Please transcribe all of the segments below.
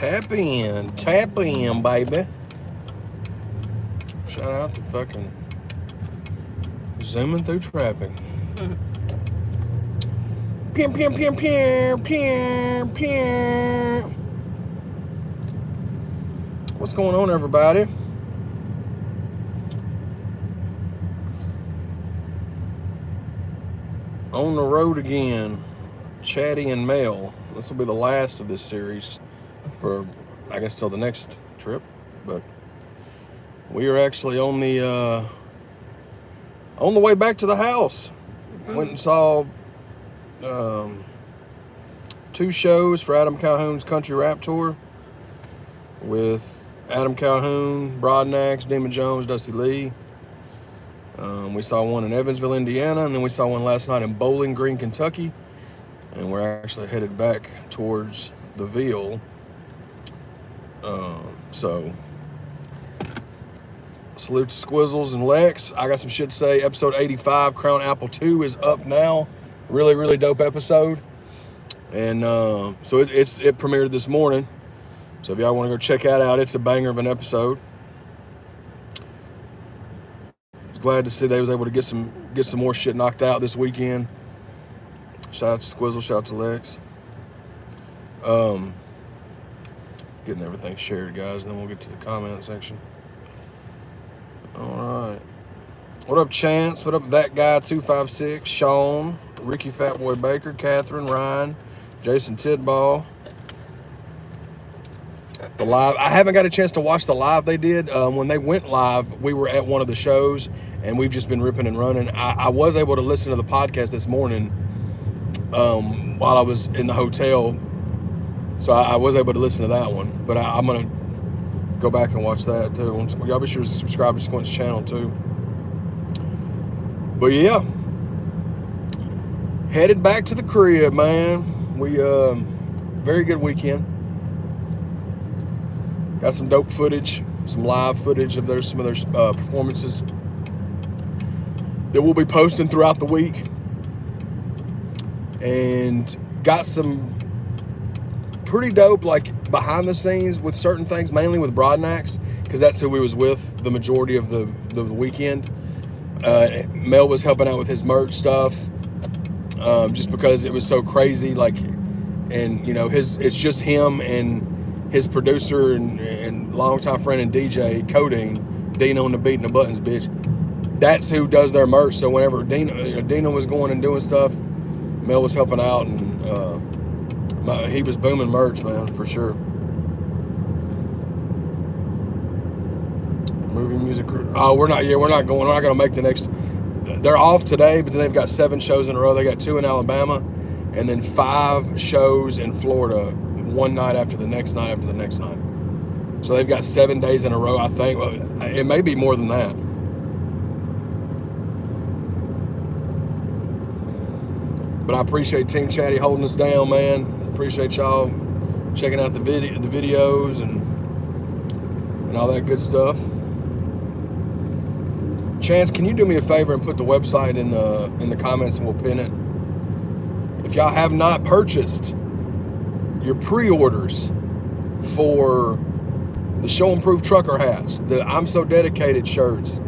Tap in, baby. Shout out to fucking zooming through traffic. Pim, pim, pim, pim, pim, pim. What's going on, everybody? On the road again, Chaddy and Mel. This will be the last of this series for, I guess, till the next trip. But we are actually on the way back to the house. Went and saw 2 shows for Adam Calhoun's Country Rap Tour with Adam Calhoun, Broadnax, Demon Jones, Dusty Lee. We saw one in Evansville, Indiana, and then we saw one last night in Bowling Green, Kentucky. And we're actually headed back towards the Ville. So, salute to Squizzles and Lex. I got some shit to say. Episode 85, Crown Apple 2 is up now. Really, really dope episode. And so it premiered this morning. So if y'all want to go check that out, it's a banger of an episode. Glad to see they was able to get some more shit knocked out this weekend. Shout out to Squizzle, shout out to Lex. Getting everything shared, guys, and then we'll get to the comment section. All right. What up, Chance? What up, that guy 256? Sean, Ricky Fatboy Baker, Catherine, Ryan, Jason Tidball. The live. I haven't got a chance to watch the live they did. When they went live, we were at one of the shows, and we've just been ripping and running. I was able to listen to the podcast this morning while I was in the hotel, so I was able to listen to that one. But I'm going to go back and watch that, too. Y'all be sure to subscribe to Squint's channel, too. But, yeah. Headed back to the crib, man. We, very good weekend. Got some dope footage, some live footage of some of their performances that we'll be posting throughout the week. And got some pretty dope, like, behind the scenes with certain things, mainly with Broadnax, because that's who we was with the majority of the weekend. Mel was helping out with his merch stuff, just because it was so crazy, like, and, you know, it's just him and his producer and longtime friend and DJ, Codeine, Dino and the Beating the Buttons, bitch. That's who does their merch. So whenever Dino was going and doing stuff, Mel was helping out, and he was booming merch, man, for sure. Movie music. Oh, we're not going. We're not going to make the next. They're off today, but then they've got 7 shows in a row. They got 2 in Alabama, and then 5 shows in Florida. One night after the next night after the next night. So they've got 7 days in a row, I think. Well, it may be more than that. But I appreciate Team Chaddy holding us down, man. Appreciate y'all checking out the videos and all that good stuff. Chance, can you do me a favor and put the website in the comments, and we'll pin it? If y'all have not purchased your pre-orders for the Show Improved Trucker hats, the I'm So Dedicated shirts.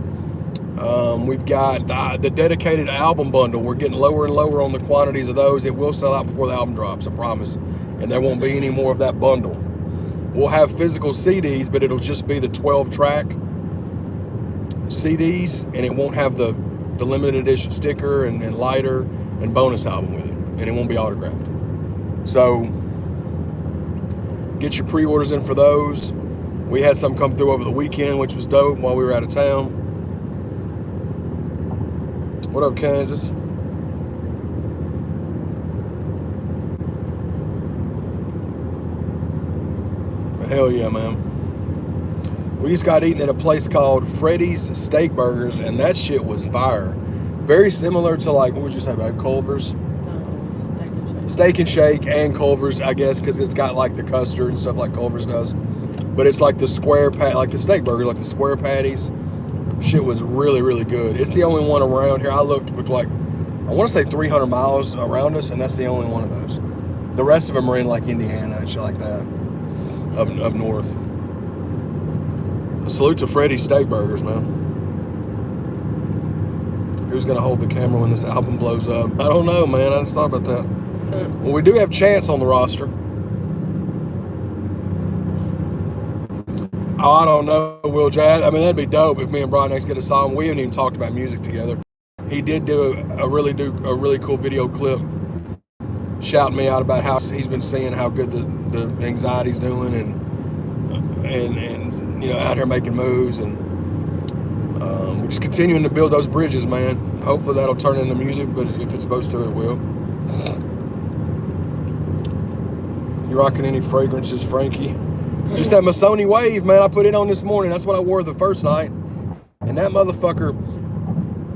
We've got the dedicated album bundle. We're getting lower and lower on the quantities of those. It will sell out before the album drops, I promise. And there won't be any more of that bundle. We'll have physical CDs, but it'll just be the 12-track CDs, and it won't have the limited edition sticker and lighter and bonus album with it. And it won't be autographed. So get your pre-orders in for those. We had some come through over the weekend, which was dope while we were out of town. What up, Kansas? But hell yeah, man. We just got eaten at a place called Freddy's Steak Burgers, and that shit was fire. Very similar to, like, what would you say about Culver's? Steak and Shake and Culver's, I guess, because it's got like the custard and stuff like Culver's does. But it's like the square like the steak burger, like the square patties. Shit was really, really good. It's the only one around here. I looked with, like, I want to say 300 miles around us, and that's the only one of those. The rest of them are in, like, Indiana and shit like that. up north. A salute to Freddy's Steak Burgers, man. Who's gonna hold the camera when this album blows up? I don't know, man. I just thought about that. Well, we do have Chance on the roster. Oh, I don't know, Will Jad. I mean, that'd be dope if me and Broadnax get a song. We haven't even talked about music together. He did do a really cool video clip shouting me out about how he's been seeing how good the anxiety's doing and you know, out here making moves, and we're just continuing to build those bridges, man. Hopefully that'll turn into music, but if it's supposed to, it will. You rocking any fragrances, Frankie? Just that Missoni Wave, man. I put it on this morning. That's what I wore the first night, and that motherfucker,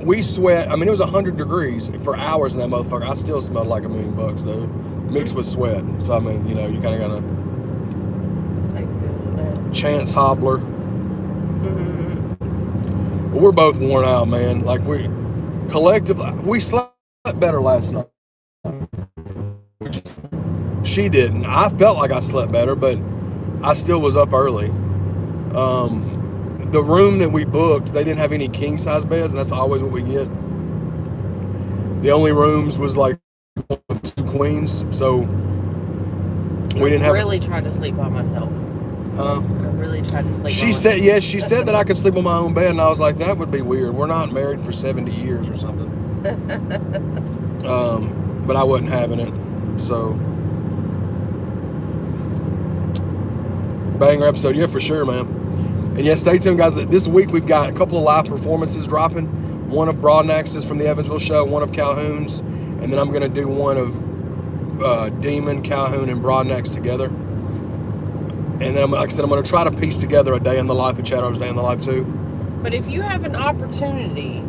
we sweat. I mean, it was 100 degrees for hours in that motherfucker. I still smelled like $1,000,000, dude, mixed with sweat. So I mean, you know, you kind of gotta. Chance Hobbler. But we're both worn out, man. Like we collectively, we slept better last night. She didn't. I felt like I slept better, but I still was up early. The room that we booked, they didn't have any king size beds, and that's always what we get. The only rooms was like 2 queens, so we didn't have. I really tried to sleep by myself. I really tried to sleep. She said, yes, she said that I could sleep on my own bed, and I was like, that would be weird. We're not married for 70 years or something. But I wasn't having it, so. Banger episode, yeah, for sure, man. And yeah, stay tuned, guys. This week we've got a couple of live performances dropping. One of Broadnax's from the Evansville show, one of Calhoun's, and then I'm going to do one of Demon, Calhoun, and Broadnax together. And then, like I said, I'm going to try to piece together a day in the life of Chad Arms Day in the Life too. But if you have an opportunity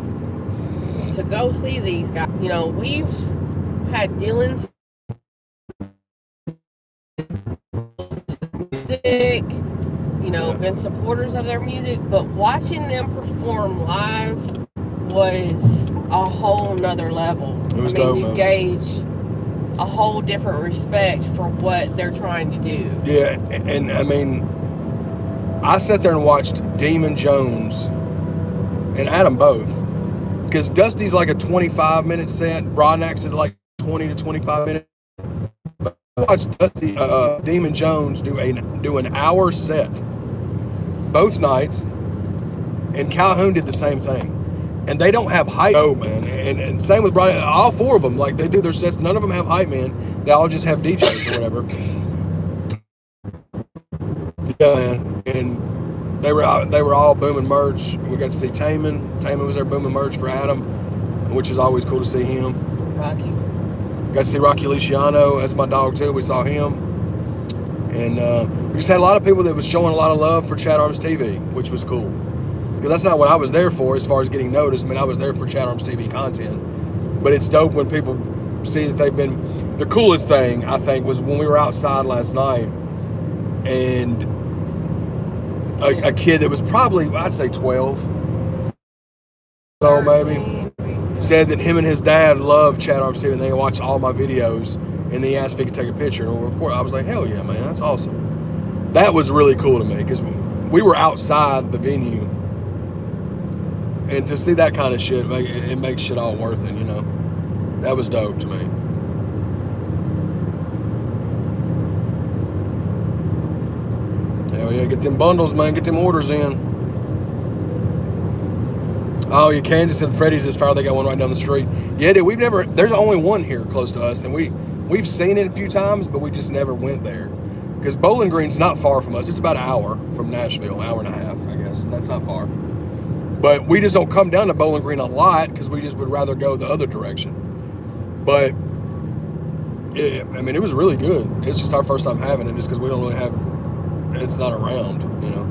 to go see these guys, you know, we've had Dylan's music, you know, been supporters of their music, but watching them perform live was a whole nother level. It was dope, man. You gauge a whole different respect for what they're trying to do. Yeah, and I mean, I sat there and watched Demon Jones and Adam both, because Dusty's like a 25-minute set, Broadnax is like 20 to 25 minutes. But I watched Dusty, Demon Jones do an hour set both nights, and Calhoun did the same thing. And they don't have hype, man. And same with Brian. All 4 of them, like they do their sets. None of them have hype, man. They all just have DJs or whatever. Yeah, man. And they were all booming merch. We got to see Taman. Taman was there booming merch for Adam, which is always cool to see him. Rocky. Got to see Rocky Luciano. That's my dog too. We saw him. And we just had a lot of people that was showing a lot of love for ChadArmesTV, which was cool. Because that's not what I was there for as far as getting noticed. I mean, I was there for ChadArmesTV content. But it's dope when people see that they've been... The coolest thing, I think, was when we were outside last night and a kid that was probably, I'd say 12, so maybe, said that him and his dad love ChadArmesTV and they watch all my videos, and he asked if he could take a picture and we'll record. I was like, hell yeah, man, that's awesome. That was really cool to me because we were outside the venue. And to see that kind of shit, it makes shit all worth it, you know? That was dope to me. Hell yeah, get them bundles, man. Get them orders in. Oh, yeah, Kansas and Freddy's is fire. They got one right down the street. Yeah, dude, there's only one here close to us. And we've seen it a few times, but we just never went there. Because Bowling Green's not far from us. It's about an hour from Nashville, hour and a half, I guess. And that's not far. But we just don't come down to Bowling Green a lot because we just would rather go the other direction. But, yeah, I mean, it was really good. It's just our first time having it just because we don't really have, it's not around, you know.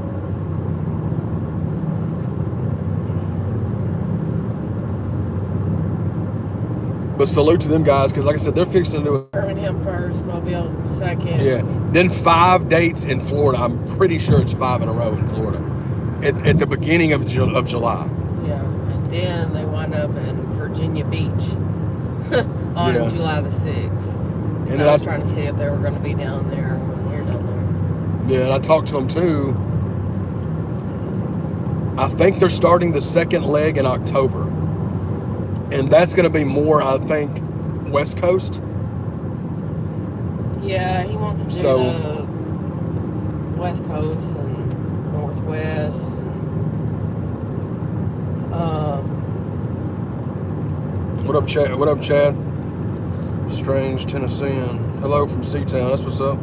But salute to them guys because, like I said, they're fixing to do it. Birmingham first, Mobile second. Yeah. Then 5 dates in Florida. I'm pretty sure it's 5 in a row in Florida. At the beginning of July. Yeah, and then they wind up in Virginia Beach on July the 6th. And then I was trying to see if they were going to be down there when we're down Yeah, and I talked to them too. I think they're starting the second leg in October. And that's going to be more, I think, West Coast. Yeah, he wants to do the West Coast and Northwest. What up, Chad? What up, Chad? Strange Tennessean. Hello from Seatown. That's what's up.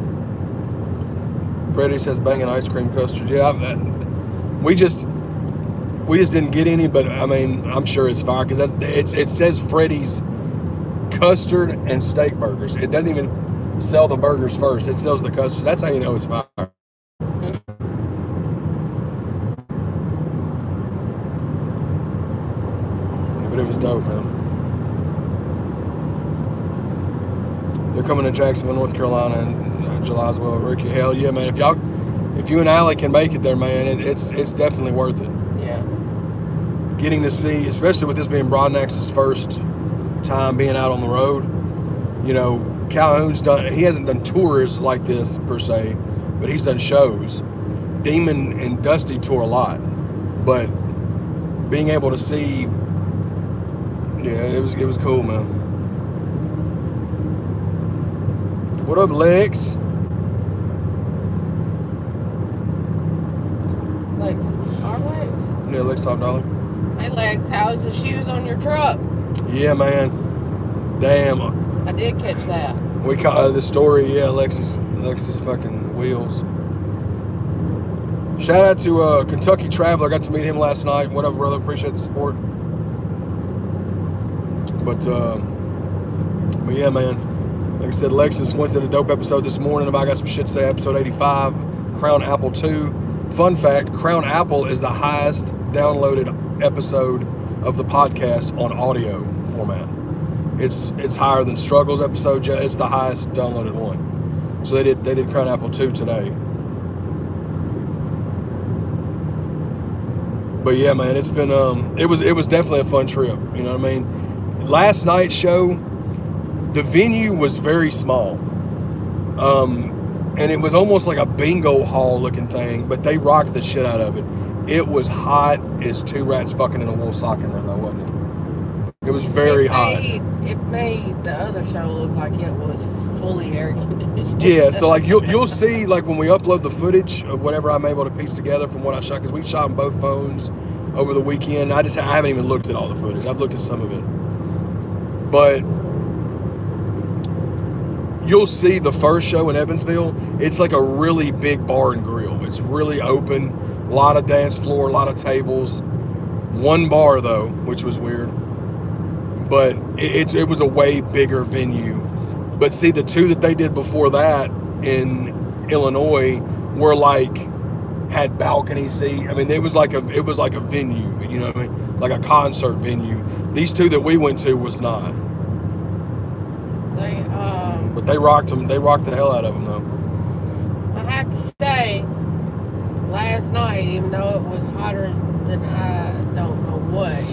Freddy's has banging ice cream custard. Yeah, we just didn't get any, but I mean, I'm sure it's fire because it says Freddy's custard and steak burgers. It doesn't even sell the burgers first. It sells the custard. That's how you know it's fire. But it was dope, man. They're coming to Jacksonville, North Carolina in July as well. Ricky, hell yeah, man. If you and Allie can make it there, man, it's definitely worth it. Yeah. Getting to see, especially with this being Broadnax's first time being out on the road. You know, Calhoun's he hasn't done tours like this per se, but he's done shows. Demon and Dusty tour a lot, but being able to see, yeah, it was cool, man. What up, Lex? Lex, our Lex. Yeah, Lex Top Dollar. Hey Lex, how's the shoes on your truck? Yeah, man. Damn. I did catch that. We caught the story. Yeah, Lex's fucking wheels. Shout out to Kentucky Traveler. Got to meet him last night. What up, brother? Appreciate the support. But yeah, man. Like I said, Lexus went to the dope episode this morning about I got some shit to say. Episode 85, Crown Apple 2. Fun fact: Crown Apple is the highest downloaded episode of the podcast on audio format. It's higher than Struggles episode. It's the highest downloaded one. So they did Crown Apple 2 today. But yeah, man, it's been it was definitely a fun trip. You know what I mean? Last night's show, the venue was very small. And it was almost like a bingo hall looking thing, but they rocked the shit out of it. It was hot as two rats fucking in a wool stocking though, wasn't it? It was very hot. It made the other show look like it was fully air conditioned. Yeah, so like you'll see like when we upload the footage of whatever I'm able to piece together from what I shot, because we shot on both phones over the weekend. I haven't even looked at all the footage. I've looked at some of it. But you'll see the first show in Evansville, it's like a really big bar and grill. It's really open, a lot of dance floor, a lot of tables. One bar though, which was weird. But it was a way bigger venue. But see, the two that they did before that in Illinois were like had balcony seat. I mean, it was like a venue, you know what I mean? Like a concert venue. These two that we went to was not. But they rocked them. They rocked the hell out of them though. I have to say, last night, even though it was hotter than I don't know what,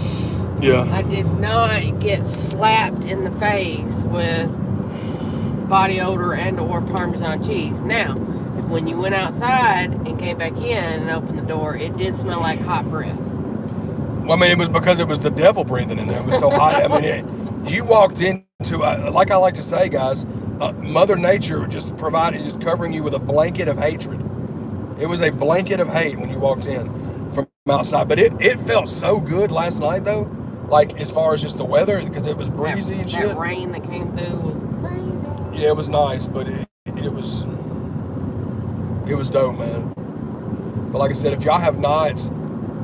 yeah, I did not get slapped in the face with body odor and or Parmesan cheese. Now, when you went outside and came back in and opened the door, it did smell like hot breath. Well, I mean, it was because it was the devil breathing in there. It was so hot. I mean, you walked into, like I like to say, guys, Mother Nature just covering you with a blanket of hatred. It was a blanket of hate when you walked in from outside. But it felt so good last night, though. Like, as far as just the weather, because it was breezy and shit. That rain that came through was crazy. Yeah, it was nice, but it was dope, man. But like I said, if y'all have not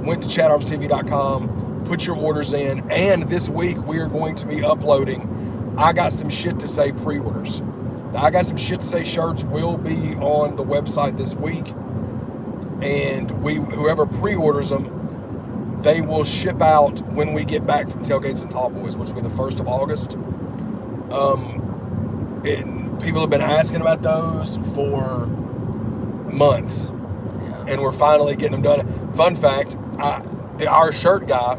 went to ChadArmesTV.com, put your orders in, and this week we are going to be uploading I Got Some Shit to Say pre-orders. The I Got Some Shit to Say shirts will be on the website this week, and whoever pre-orders them, they will ship out when we get back from Tailgates and Tall Boys, which will be the 1st of August. People have been asking about those for months, and we're finally getting them done. Fun fact, our shirt guy,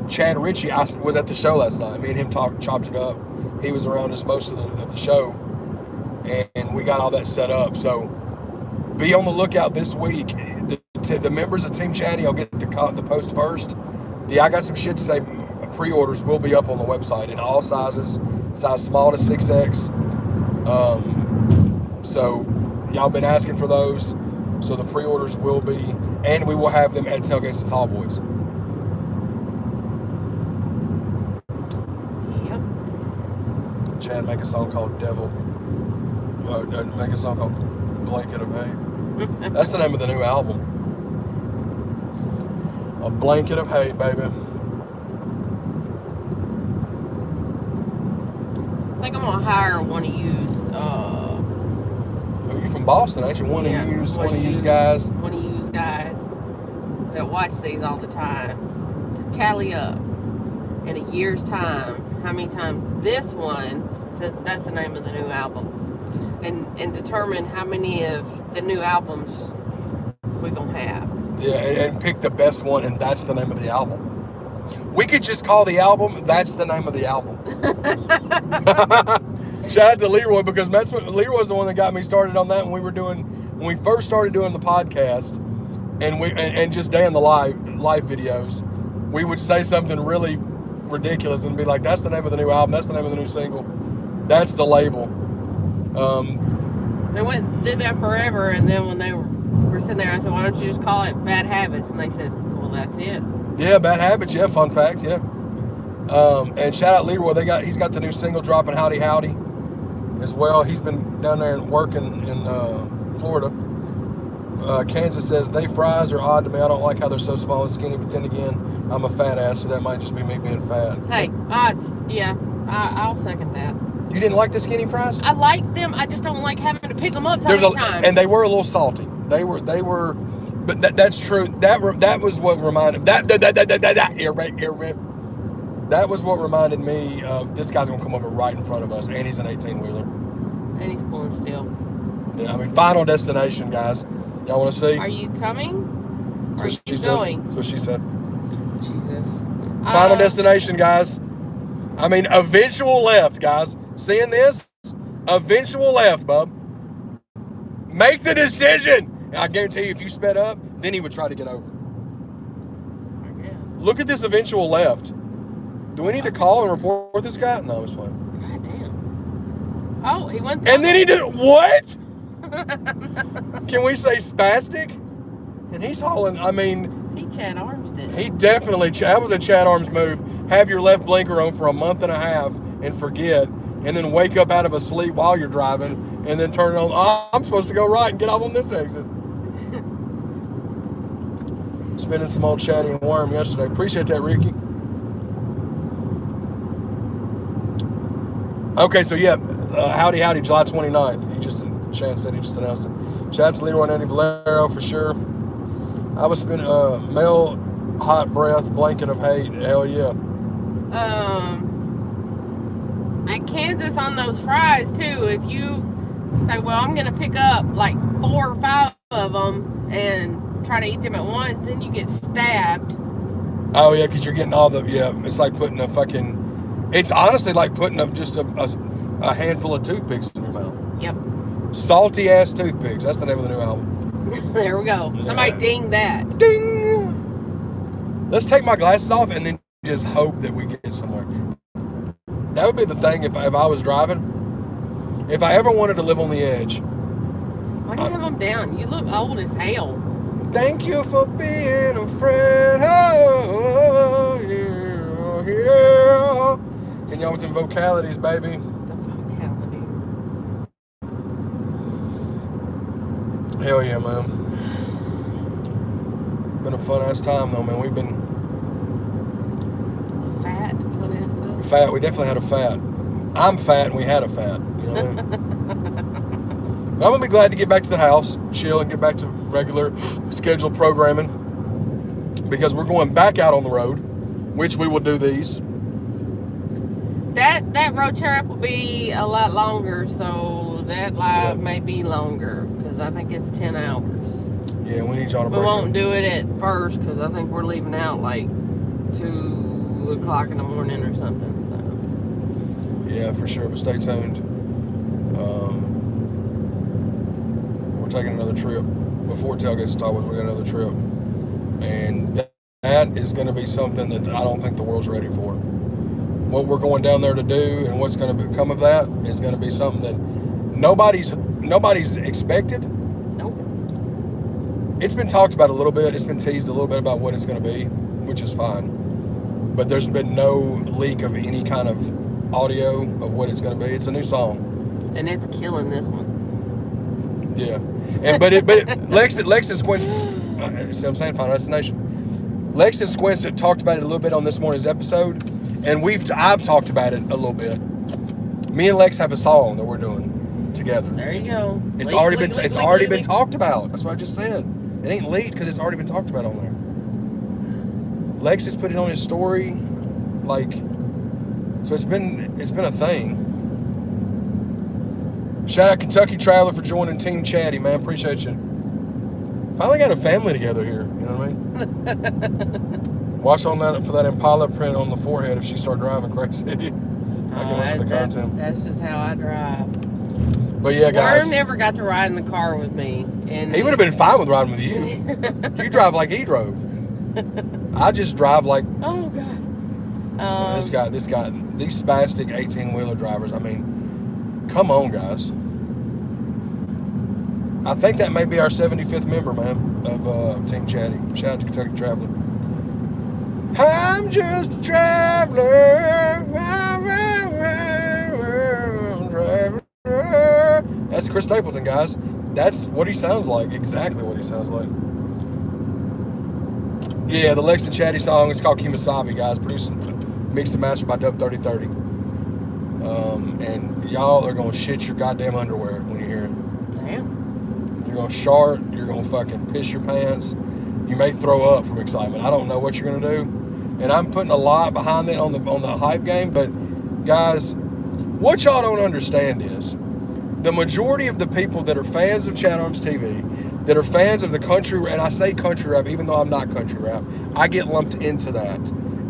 Chad Ritchie, I was at the show last night. Me and him chopped it up. He was around us most of the show, and we got all that set up. So be on the lookout this week. The members of Team Chaddy will get the post first. I got some shit to say. Pre-orders will be up on the website in all sizes, size small to 6X. So y'all been asking for those. So the pre-orders will be, and we will have them at Tailgates and Tall Boys. Yep. Chad, make a song called Devil. Make a song called Blanket of Hate. That's the name of the new album. A Blanket of Hate, baby. I think I'm gonna hire one of you. Oh, you from Boston, ain't you? One of you guys. One of you guys that watch these all the time to tally up in a year's time how many times this one says that's the name of the new album, and determine how many of the new albums we're gonna have. Yeah, and pick the best one, and that's the name of the album. We could just call the album, that's the name of the album. Shout out to Leroy, because Leroy's the one that got me started on that when we first started doing the podcast, and just day in the live videos, we would say something really ridiculous and be like, that's the name of the new album, that's the name of the new single, that's the label. They did that forever, and then when they were sitting there, I said, why don't you just call it Bad Habits? And they said, well, that's it. Yeah, Bad Habits, yeah, fun fact, yeah. And shout out Leroy, he's got the new single dropping, Howdy Howdy, as well. He's been down there and working in Florida. Kansas says, they fries are odd to me. I don't like how they're so small and skinny, but then again, I'm a fat ass, so that might just be me being fat. Hey, I'll second that. You didn't like the skinny fries? I like them. I just don't like having to pick them up so many times. And they were a little salty. They were, but that's true. That was what reminded that was what reminded me of this guy's gonna come over right in front of us, and he's an 18-wheeler. And he's pulling steel. Yeah, I mean, Final Destination, guys. Y'all want to see? Are you coming? Or are you going? That's what she said. Jesus. Final Destination, guys. I mean, eventual left, guys. Seeing this? Eventual left, bub. Make the decision. I guarantee you, if you sped up, then he would try to get over. I guess. Look at this eventual left. Do we need to call and report this guy? No, I was playing. God damn. Oh, he went. And then he did what? Can we say spastic? And he's hauling. I mean, he Chad Arms did. He definitely. That was a Chad Arms move. Have your left blinker on for a month and a half and forget, and then wake up out of a sleep while you're driving, and then turn it on. Oh, I'm supposed to go right and get off on this exit. Spinning some old Chaddy and Worm yesterday. Appreciate that, Ricky. Okay, so yeah, Howdy Howdy, July 29th. Shan said he just announced it. Shout out to Leroy and Andy Valero for sure. I was spinning male hot breath blanket of hate. Hell yeah. At Kansas on those fries too, if you say, well, I'm gonna pick up like 4 or 5 of them and try to eat them at once, then you get stabbed. Oh yeah, because you're getting all the, it's like putting it's honestly like putting just a handful of toothpicks in your mouth. Yep. Salty ass toothpicks. That's the name of the new album. There we go. Yeah. Somebody ding that. Ding. Let's take my glasses off and then just hope that we get somewhere. That would be the thing if I was driving. If I ever wanted to live on the edge. Why do you have them down? You look old as hell. Thank you for being a friend. Oh, yeah. And y'all with them vocalities, baby. The vocalities. Hell yeah, man. Been a fun ass time though, man. We've been fat, fun ass time. Fat. We definitely had a fat. I'm fat, and we had a fat. You know what I mean? But I'm gonna be glad to get back to the house, chill, and get back to regular scheduled programming because we're going back out on the road, which we will do these. That road trip will be a lot longer, so that live may be longer because I think it's 10 hours. Yeah, we need y'all to. We won't do it at first because I think we're leaving out like 2 o'clock in the morning or something. So. Yeah, for sure. But stay tuned. We're taking another trip. Before Tailgates Talk was, we got another trip. And that is going to be something that I don't think the world's ready for. What we're going down there to do and what's going to become of that is going to be something that nobody's expected. Nope. It's been talked about a little bit. It's been teased a little bit about what it's going to be, which is fine. But there's been no leak of any kind of audio of what it's going to be. It's a new song. And it's killing this one. Yeah. Lex and Squint, see what I'm saying? Final Destination. Lex and Squint talked about it a little bit on this morning's episode. And I've talked about it a little bit. Me and Lex have a song that we're doing together. There you go. It's already been talked about. That's what I just said. It ain't leaked because it's already been talked about on there. Lex has put it on his story, so it's been a thing. Shout out Kentucky Traveler for joining Team Chaddy, man. Appreciate you. Finally got a family together here. You know what I mean? Watch on that for that Impala print on the forehead if she start driving crazy. That's just how I drive. But yeah, guys. Worm never got to ride in the car with me, and he would have been fine with riding with you. You drive like he drove. I just drive like. Oh God. This guy, these spastic 18-wheeler drivers. I mean, come on, guys. I think that may be our 75th member, man, of Team Chaddy. Shout out to Kentucky Traveler. I'm just a traveler. That's Chris Stapleton, guys. That's what he sounds like. Exactly what he sounds like. Yeah, the Lex and Chaddy song. It's called Kimasabi, guys. Produced, mixed and mastered by Dub 3030. And y'all are gonna shit your goddamn underwear when you hear it. Damn. You're gonna shart. You're gonna fucking piss your pants. You may throw up from excitement. I don't know what you're gonna do. And I'm putting a lot behind it on the hype game. But guys, what y'all don't understand is the majority of the people that are fans of ChadArmesTV, that are fans of the country, and I say country rap even though I'm not country rap, I get lumped into that.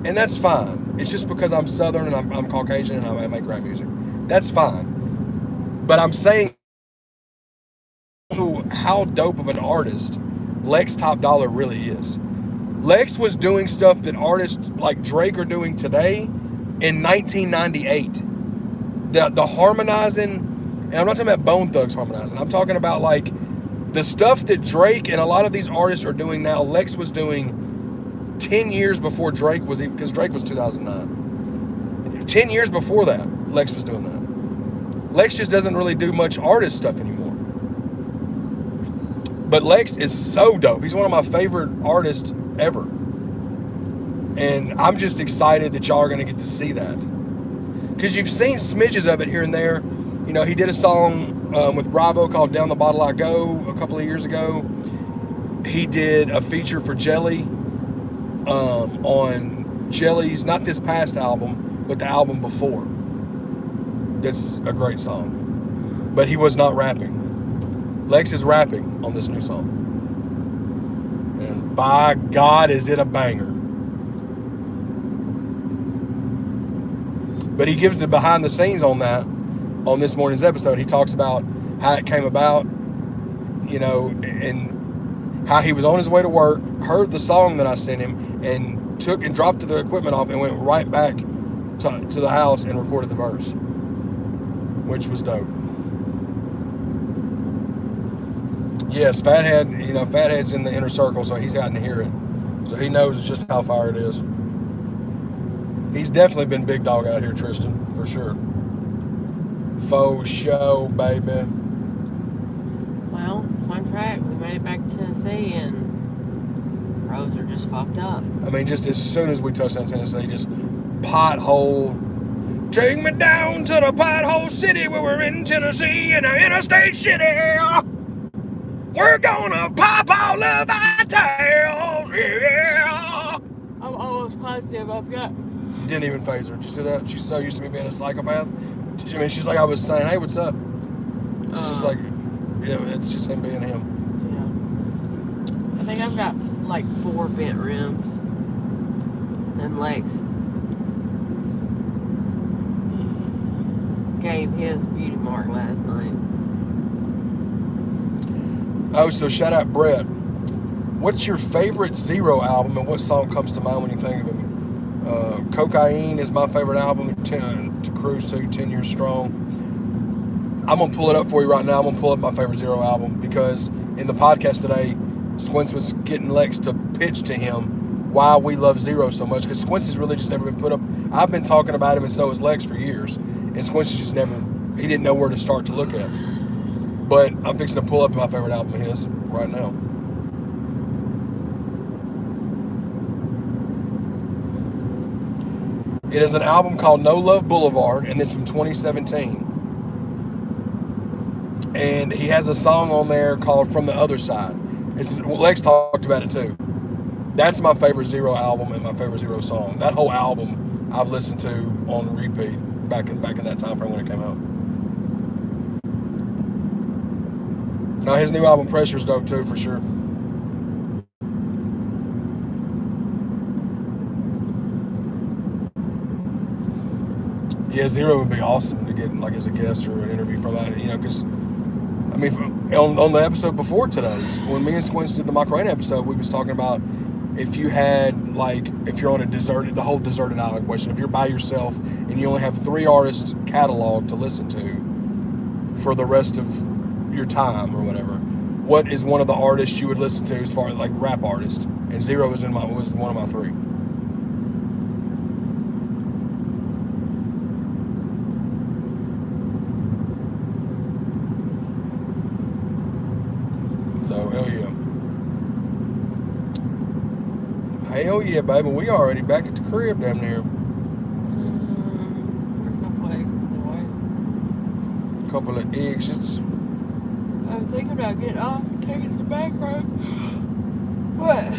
And that's fine. It's just because I'm Southern and I'm Caucasian and I make rap music. That's fine. But I'm saying how dope of an artist Lex Top Dollar really is. Lex was doing stuff that artists like Drake are doing today in 1998. The harmonizing, and I'm not talking about Bone Thugs harmonizing. I'm talking about like the stuff that Drake and a lot of these artists are doing now. Lex was doing 10 years before Drake was even, because Drake was 2009. 10 years before that, Lex was doing that. Lex just doesn't really do much artist stuff anymore. But Lex is so dope. He's one of my favorite artists ever. And I'm just excited that y'all are going to get to see that. Because you've seen smidges of it here and there. You know, he did a song with Bravo called Down the Bottle I Go a couple of years ago. He did a feature for Jelly on Jelly's, not this past album, but the album before. That's a great song. But he was not rapping. Lex is rapping on this new song. And by God, is it a banger. But he gives the behind the scenes on that, on this morning's episode. He talks about how it came about, you know, and how he was on his way to work, heard the song that I sent him, and took and dropped the equipment off and went right back to the house and recorded the verse, which was dope. Yes, Fathead, you know, Fathead's in the inner circle, so he's gotten to hear it. So he knows just how fire it is. He's definitely been big dog out here, Tristan, for sure. Faux show, baby. Well, fun fact, we made it back to Tennessee and roads are just fucked up. I mean, just as soon as we touched down Tennessee, just pothole. Take me down to the pothole city where we're in Tennessee in the interstate city. We're gonna pop all of our tails, yeah. I'm almost positive I've got. Didn't even phase her. Did you see that? She's so used to me being a psychopath. I mean, she's like, I was saying, hey, what's up? She's just like, yeah, it's just him being him. Yeah. I think I've got like 4 bent rims. And Lex gave his beauty mark last night. Oh, so shout out Brett. What's your favorite Zero album, and what song comes to mind when you think of him? Cocaine is my favorite album to cruise to, 10 Years Strong. I'm going to pull it up for you right now. I'm going to pull up my favorite Zero album because in the podcast today, Squints was getting Lex to pitch to him why we love Zero so much, because Squints has really just never been put up. I've been talking about him, and so has Lex, for years, and Squints just never, he didn't know where to start to look at. But I'm fixing to pull up my favorite album of his right now. It is an album called No Love Boulevard, and it's from 2017. And he has a song on there called From the Other Side. Lex talked about it too. That's my favorite Zero album and my favorite Zero song. That whole album I've listened to on repeat back in that time frame when it came out. Now his new album Pressure's dope too, for sure. Yeah, Zero would be awesome to get like as a guest or an interview from that, because I mean, on the episode before today's, when me and Squints did the Macarena episode, we was talking about if you're on the whole deserted island question, if you're by yourself and you only have 3 artists catalog to listen to for the rest of your time or whatever, what is one of the artists you would listen to as far as like rap artist? And Zero was one of my 3. So, hell yeah. Hell yeah, baby. We already back at the crib down there. We're a couple exits away. Couple of exits. I was thinking about getting off and taking some back road. But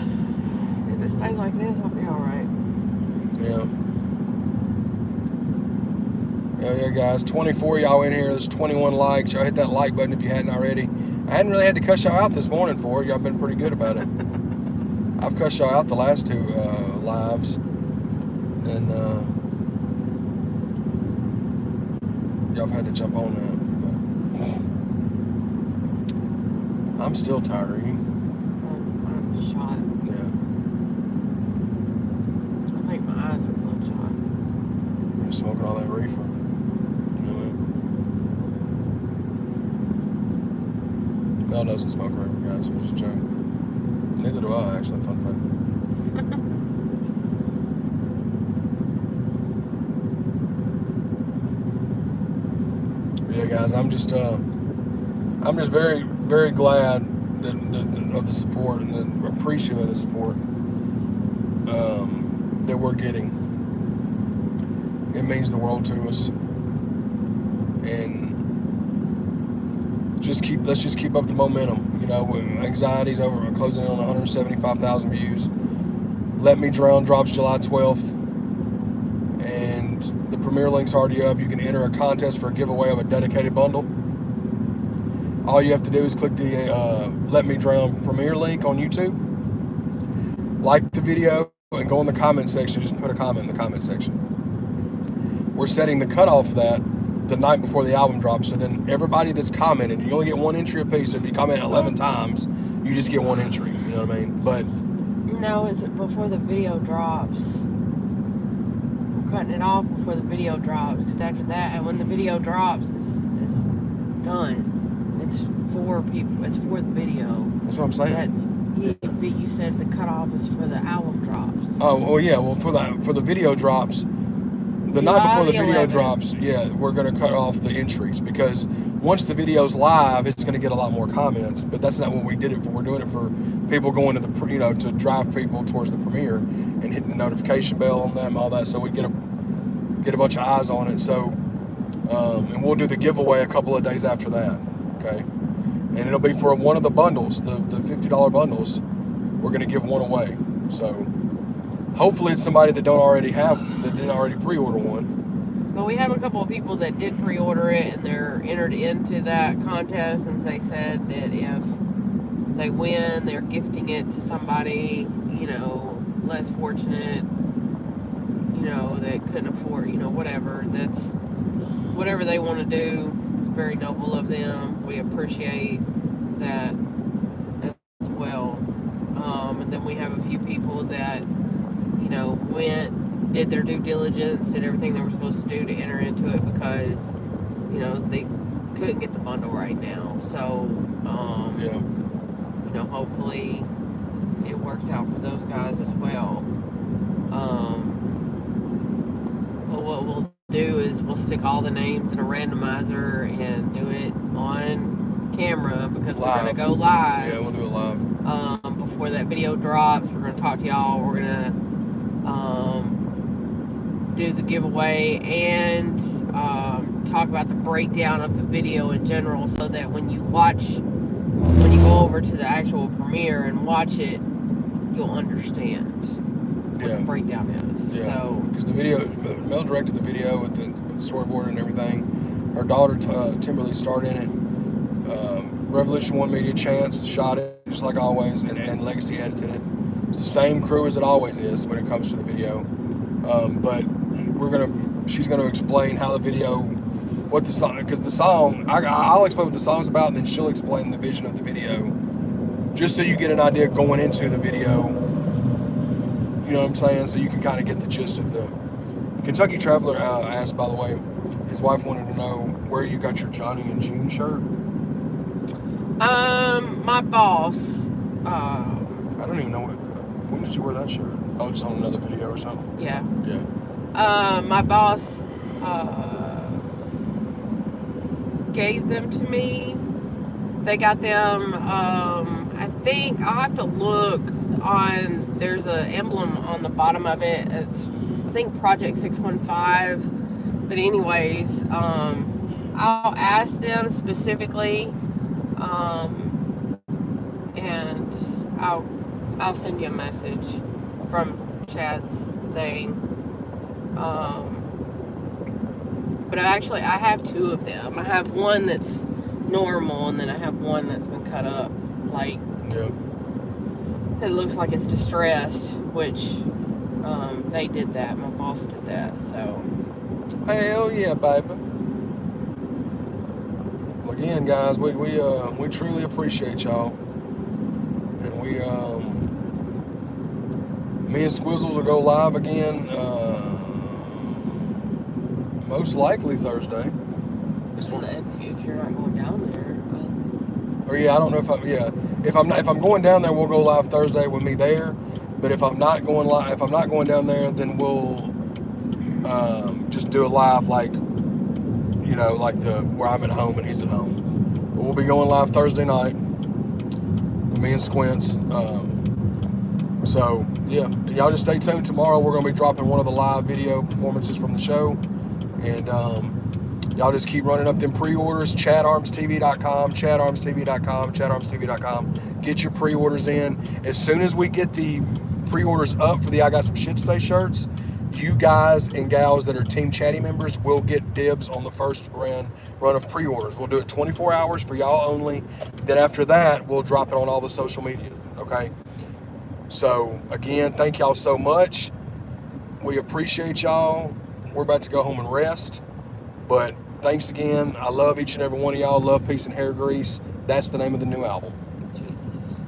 if it stays like this, I'll be alright. Yeah. Hell yeah, guys. 24 y'all in here. There's 21 likes. Y'all hit that like button if you hadn't already. I hadn't really had to cuss y'all out this morning for it. Y'all been pretty good about it. I've cussed y'all out the last 2 lives. And y'all have had to jump on that. I'm still tired. Are you? I'm shot. Yeah. I think my eyes are bloodshot. You're smoking all that reefer. Mel doesn't smoke reefer, guys. It was a joke. Neither do I, actually. Fun fact. Yeah, guys. I'm just very, very glad of the support and appreciative of the support that we're getting. It means the world to us, and let's just keep up the momentum. Anxiety's over, closing in on 175,000 views. Let Me Drown drops July 12th, and the premiere link's already up. You can enter a contest for a giveaway of a dedicated bundle. All you have to do is click the Let Me Drown premiere link on YouTube, like the video, and go in the comment section. Just put a comment in the comment section. We're setting the cutoff for that the night before the album drops, so then everybody that's commented, you only get 1 entry apiece. So if you comment 11 times, you just get 1 entry. You know what I mean? But no, is it before the video drops? We're cutting it off before the video drops, because after that, and when the video drops, it's done. It's for people. It's for the video. That's what I'm saying. But you said the cutoff is for the album drops. Oh, well, yeah. Well, for the video drops, the night before the video drops, yeah, we're going to cut off the entries, because once the video's live, it's going to get a lot more comments. But that's not what we did it for. We're doing it for people going to the, to drive people towards the premiere and hitting the notification bell on them, all that, so we get a bunch of eyes on it. So, and we'll do the giveaway a couple of days after that. Okay, and it'll be for one of the bundles, the $50 bundles. We're going to give one away. So hopefully it's somebody that didn't already pre-order one. But we have a couple of people that did pre-order it, and they're entered into that contest, and they said that if they win, they're gifting it to somebody, less fortunate, that couldn't afford, whatever. That's whatever they want to do. Very noble of them. We appreciate that people that, you know, did their due diligence, did everything they were supposed to do to enter into it, because, you know, they couldn't get the bundle right now. So, you know, hopefully it works out for those guys as well. But what we'll do is we'll stick all the names in a randomizer and do it on camera, because we're going to go live. Yeah, we'll do it live. Before that video drops, we're going to talk to y'all. We're going to do the giveaway and talk about the breakdown of the video in general, so that when you go over to the actual premiere and watch it, you'll understand what the breakdown is. Yeah. So, because the video, Mel directed the video with the storyboard and everything. Her daughter Timberly starred in it. Revolution One Media Chance shot it just like always, and Legacy edited it. It's the same crew as it always is when it comes to the video. But she's gonna explain how the video, what the song, because the song, I'll explain what the song's about, and then she'll explain the vision of the video, just so you get an idea going into the video. You know what I'm saying? So you can kind of get the gist of the. Kentucky Traveler asked, by the way, his wife wanted to know where you got your Johnny and June shirt. My boss. I don't even know when did you wear that shirt? Oh, just on another video or something. Yeah. Yeah. My boss gave them to me. They got them. I think I'll have to look on. There's an emblem on the bottom of it. It's, I think, Project 615. But anyways, I'll ask them specifically, and I'll send you a message from Chad's thing. But I have two of them. I have one that's normal, and then I have one that's been cut up. Like, it looks like it's distressed, which they did that. My boss did that, so. Hell yeah, baby. Well, again, guys, we truly appreciate y'all, and me and Squizzles will go live again, most likely Thursday. If you're not going down there. Or I don't know if I'm going down there, we'll go live Thursday with me there. But if I'm not going down there, then we'll just do a live like where I'm at home and he's at home. But we'll be going live Thursday night with me and Squints. So yeah, and y'all just stay tuned. Tomorrow we're gonna be dropping one of the live video performances from the show, and y'all just keep running up them pre-orders. ChadArmesTV.com, ChadArmesTV.com, ChadArmesTV.com. Get your pre-orders in. As soon as we get the pre-orders up for the I Got Some Shit to Say shirts, you guys and gals that are Team Chaddy members will get dibs on the first run of pre-orders. We'll do it 24 hours for y'all only. Then after that, we'll drop it on all the social media, okay? So, again, thank y'all so much. We appreciate y'all. We're about to go home and rest. But thanks again. I love each and every one of y'all. Love, peace, and hair grease. That's the name of the new album. Jesus.